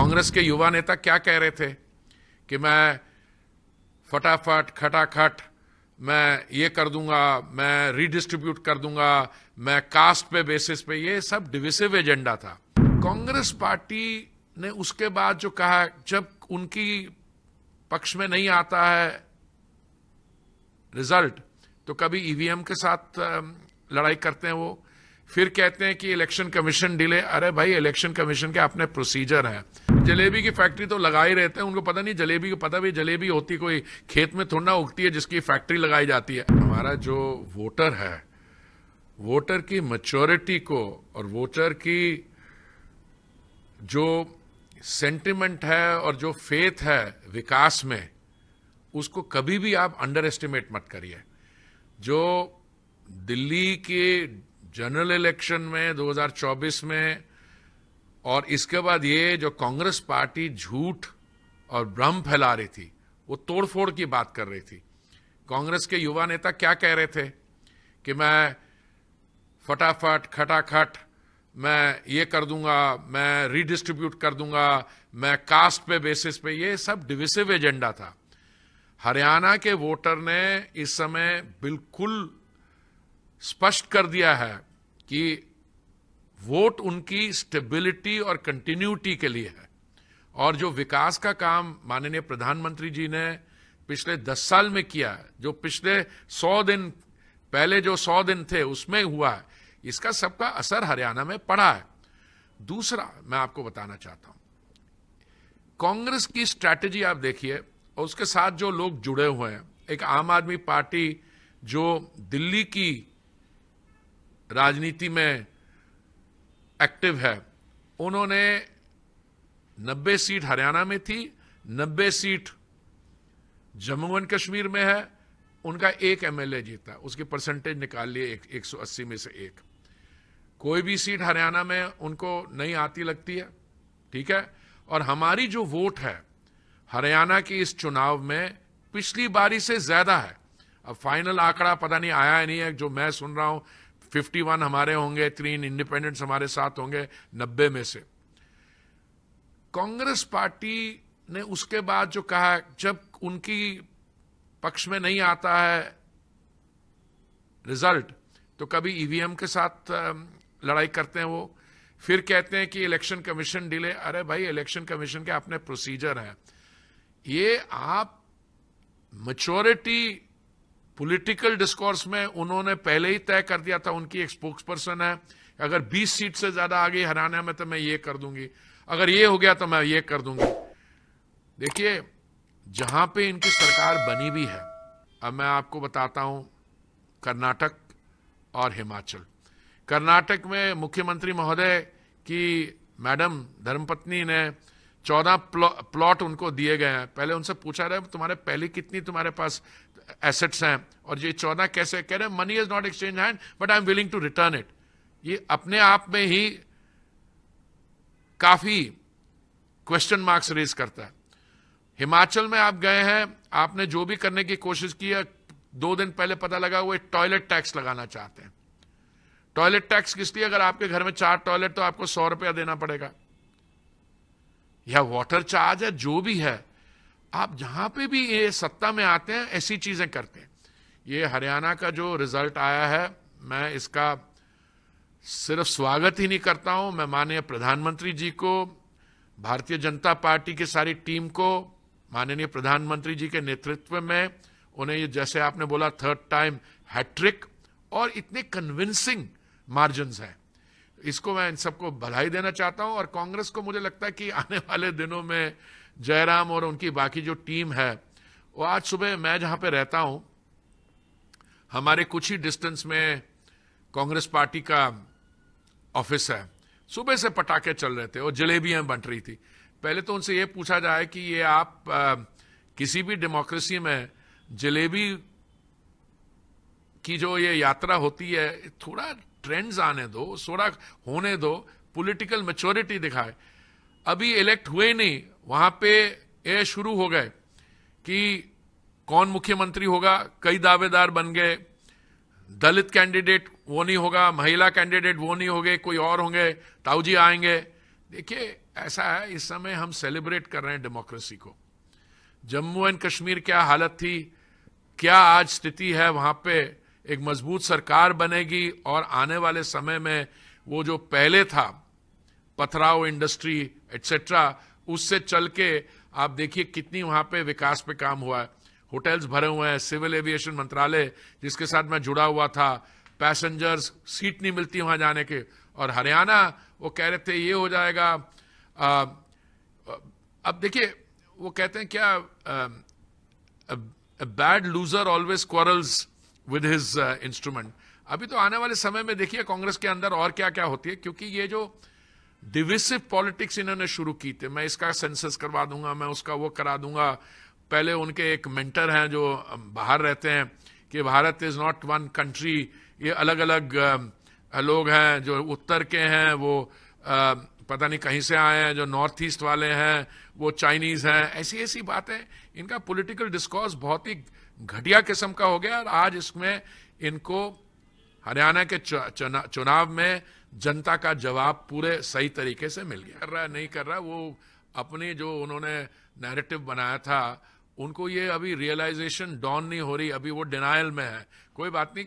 कांग्रेस के युवा नेता क्या कह रहे थे कि मैं फटाफट खटाखट मैं ये कर दूंगा, मैं रीडिस्ट्रीब्यूट कर दूंगा, मैं कास्ट पे बेसिस पे, ये सब डिविसिव एजेंडा था। कांग्रेस पार्टी ने उसके बाद जो कहा, जब उनकी पक्ष में नहीं आता है रिजल्ट तो कभी ईवीएम के साथ लड़ाई करते हैं वो, फिर कहते हैं कि इलेक्शन कमीशन डिले। अरे भाई, इलेक्शन कमीशन के अपने प्रोसीजर हैं। जलेबी की फैक्ट्री तो लगा ही रहते हैं, उनको पता नहीं जलेबी को, पता भी जलेबी होती कोई खेत में थोड़ा उगती है जिसकी फैक्ट्री लगाई जाती है। हमारा जो वोटर है, वोटर की मैच्योरिटी को और वोटर की जो सेंटिमेंट है और जो फेथ है विकास में, उसको कभी भी आप अंडर एस्टिमेट मत करिए। जो दिल्ली के जनरल इलेक्शन में 2024 में और इसके बाद ये जो कांग्रेस पार्टी झूठ और भ्रम फैला रही थी, वो तोड़फोड़ की बात कर रही थी। कांग्रेस के युवा नेता क्या कह रहे थे कि मैं फटाफट खटाखट मैं ये कर दूंगा, मैं रीडिस्ट्रीब्यूट कर दूंगा, मैं कास्ट पे बेसिस पे, ये सब डिविसिव एजेंडा था। हरियाणा के वोटर ने इस समय बिल्कुल स्पष्ट कर दिया है कि वोट उनकी स्टेबिलिटी और कंटिन्यूटी के लिए है। और जो विकास का काम माननीय प्रधानमंत्री जी ने पिछले 10 साल में किया है, जो पिछले 100 दिन पहले जो 100 दिन थे उसमें हुआ है, इसका सबका असर हरियाणा में पड़ा है। दूसरा मैं आपको बताना चाहता हूं, कांग्रेस की स्ट्रैटेजी आप देखिए और उसके साथ जो लोग जुड़े हुए हैं। एक आम आदमी पार्टी जो दिल्ली की राजनीति में एक्टिव है, उन्होंने 90 सीट हरियाणा में थी, 90 सीट जम्मू एंड कश्मीर में है, उनका एक एमएलए जीता, उसकी परसेंटेज निकाल लिए 180 में से एक। कोई भी सीट हरियाणा में उनको नहीं आती लगती है, ठीक है। और हमारी जो वोट है हरियाणा के इस चुनाव में पिछली बारी से ज्यादा है। अब फाइनल आंकड़ा पता नहीं आया है नहीं है, जो मैं सुन रहा हूं 51 हमारे होंगे, 3 इंडिपेंडेंट्स हमारे साथ होंगे 90 में से। कांग्रेस पार्टी ने उसके बाद जो कहा, जब उनकी पक्ष में नहीं आता है रिजल्ट तो कभी ईवीएम के साथ लड़ाई करते हैं वो, फिर कहते हैं कि इलेक्शन कमीशन डिले। अरे भाई, इलेक्शन कमीशन के अपने प्रोसीजर हैं। ये आप मैच्योरिटी पॉलिटिकल डिस्कोर्स में उन्होंने पहले ही तय कर दिया था। उनकी एक स्पोक्स पर्सन है, अगर 20 सीट से ज्यादा आ गई हरियाणा में तो मैं ये कर दूंगी, अगर ये हो गया तो मैं ये कर दूंगी। देखिए, जहां पे इनकी सरकार बनी भी है, अब मैं आपको बताता हूं, कर्नाटक और हिमाचल। कर्नाटक में मुख्यमंत्री महोदय की मैडम धर्मपत्नी ने 14 प्लॉट उनको दिए गए हैं। पहले उनसे पूछा रहा है तुम्हारे पहले कितनी तुम्हारे पास एसेट्स हैं, और ये 14 कैसे? कह रहे हैं money is not exchange hand but I am willing to return it. ये अपने आप में ही काफी क्वेश्चन मार्क्स रेज करता है। हिमाचल में आप गए हैं, आपने जो भी करने की कोशिश की है, 2 दिन पहले पता लगा वो एक टॉयलेट टैक्स लगाना चाहते हैं। टॉयलेट टैक्स किस लिए? अगर आपके घर में 4 टॉयलेट तो आपको 100 रुपया देना पड़ेगा, या वाटर चार्ज है, जो भी है। आप जहां पे भी ये सत्ता में आते हैं ऐसी चीजें करते हैं। ये हरियाणा का जो रिजल्ट आया है, मैं इसका सिर्फ स्वागत ही नहीं करता हूं, मैं माननीय प्रधानमंत्री जी को, भारतीय जनता पार्टी की सारी टीम को, माननीय प्रधानमंत्री जी के नेतृत्व में उन्हें ये, जैसे आपने बोला, 3rd टाइम हैट्रिक और इतने कन्विंसिंग मार्जिन्स हैं, इसको मैं इन सबको बधाई देना चाहता हूं। और कांग्रेस को मुझे लगता है कि आने वाले दिनों में जयराम और उनकी बाकी जो टीम है, वो, आज सुबह मैं जहां पे रहता हूं, हमारे कुछ ही डिस्टेंस में कांग्रेस पार्टी का ऑफिस है। सुबह से पटाखे चल रहे थे और जलेबियां बंट रही थी। पहले तो उनसे यह पूछा जाए कि ये आप किसी भी डेमोक्रेसी में जलेबी की जो ये यात्रा होती है, थोड़ा ट्रेंड्स आने दो, थोड़ा होने दो, पॉलिटिकल मैच्योरिटी दिखाए। अभी इलेक्ट हुए नहीं, वहां पे ये शुरू हो गए कि कौन मुख्यमंत्री होगा, कई दावेदार बन गए। दलित कैंडिडेट वो नहीं होगा, महिला कैंडिडेट वो नहीं होंगे, कोई और होंगे, ताऊ जी आएंगे। देखिए, ऐसा है, इस समय हम सेलिब्रेट कर रहे हैं डेमोक्रेसी को। जम्मू एंड कश्मीर क्या हालत थी, क्या आज स्थिति है, वहां पे एक मजबूत सरकार बनेगी और आने वाले समय में वो जो पहले था पथराव इंडस्ट्री एटसेट्रा, उससे चल के आप देखिए कितनी वहां पे विकास पे काम हुआ है। होटल्स भरे हुए हैं, सिविल एविएशन मंत्रालय जिसके साथ मैं जुड़ा हुआ था, पैसेंजर्स सीट नहीं मिलती वहां जाने के। और हरियाणा वो कह रहे थे ये हो जाएगा। अब देखिए वो कहते हैं क्या, bad loser always quarrels with his instrument. अभी तो आने वाले समय में देखिए कांग्रेस के अंदर और क्या क्या होती है, क्योंकि ये जो डिविसिव पॉलिटिक्स इन्होंने शुरू की थी, मैं इसका सेंसस करवा दूंगा, मैं उसका वो करा दूंगा। पहले उनके एक मेंटर हैं जो बाहर रहते हैं कि Bharat is not one country, ये अलग अलग लोग हैं, जो उत्तर के हैं वो पता नहीं कहीं से आए हैं, जो नॉर्थ ईस्ट वाले हैं वो चाइनीज हैं, ऐसी ऐसी बातें। इनका पॉलिटिकल डिस्कोर्स बहुत ही घटिया किस्म का हो गया। और आज इसमें इनको हरियाणा के चुनाव में जनता का जवाब पूरे सही तरीके से मिल गया। कर रहा है नहीं कर रहा, वो अपनी जो उन्होंने नैरेटिव बनाया था उनको ये अभी रियलाइजेशन डॉन नहीं हो रही, अभी वो डिनायल में है। कोई बात नहीं,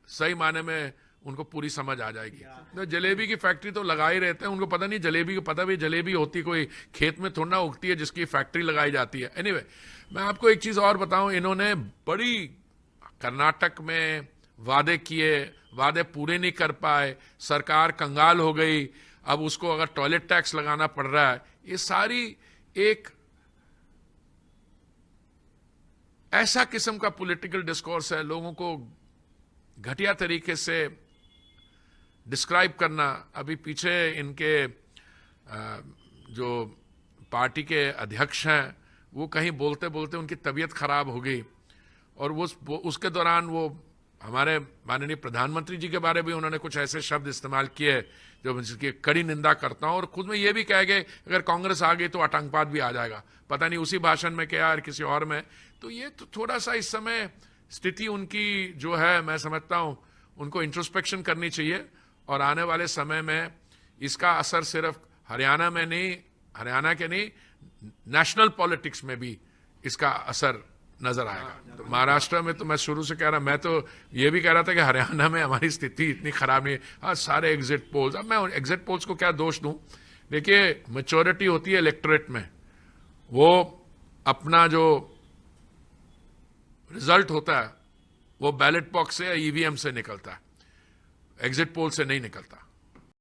सही माने में उनको पूरी समझ आ जाएगी। तो जलेबी की फैक्ट्री तो लगा ही रहते हैं, उनको पता नहीं जलेबी को, पता भी जलेबी होती कोई खेत में थोड़ा उगती है जिसकी फैक्ट्री लगाई जाती है। एनीवे, मैं आपको एक चीज और बताऊं, इन्होंने बड़ी कर्नाटक में वादे किए, वादे पूरे नहीं कर पाए, सरकार कंगाल हो गई, अब उसको अगर टॉयलेट टैक्स लगाना पड़ रहा है। ये सारी एक ऐसा किस्म का पॉलिटिकल डिस्कोर्स है, लोगों को घटिया तरीके से डिस्क्राइब करना। अभी पीछे इनके जो पार्टी के अध्यक्ष हैं वो कहीं बोलते बोलते उनकी तबीयत खराब हो गई, और वो उसके दौरान वो हमारे माननीय प्रधानमंत्री जी के बारे में उन्होंने कुछ ऐसे शब्द इस्तेमाल किए जो जिसकी कड़ी निंदा करता हूं। और खुद में ये भी कह गए अगर कांग्रेस आ गई तो आतंकवाद भी आ जाएगा, पता नहीं उसी भाषण में क्या और किसी और में। तो ये तो थोड़ा सा इस समय स्थिति उनकी जो है, मैं समझता हूं उनको इंट्रोस्पेक्शन करनी चाहिए। और आने वाले समय में इसका असर सिर्फ हरियाणा में नहीं, हरियाणा के नहीं, नेशनल पॉलिटिक्स में भी इसका असर नजर आएगा। तो महाराष्ट्र में तो मैं शुरू से कह रहा, मैं तो ये भी कह रहा था कि हरियाणा में हमारी स्थिति इतनी खराब नहीं है। हाँ, सारे एग्जिट पोल्स, अब मैं एग्जिट पोल्स को क्या दोष दूं। देखिए, मैच्योरिटी होती है इलेक्टोरेट में, वो अपना जो रिजल्ट होता है वो बैलेट बॉक्स से या ईवीएम से निकलता है, एग्जिट पोल से नहीं निकलता।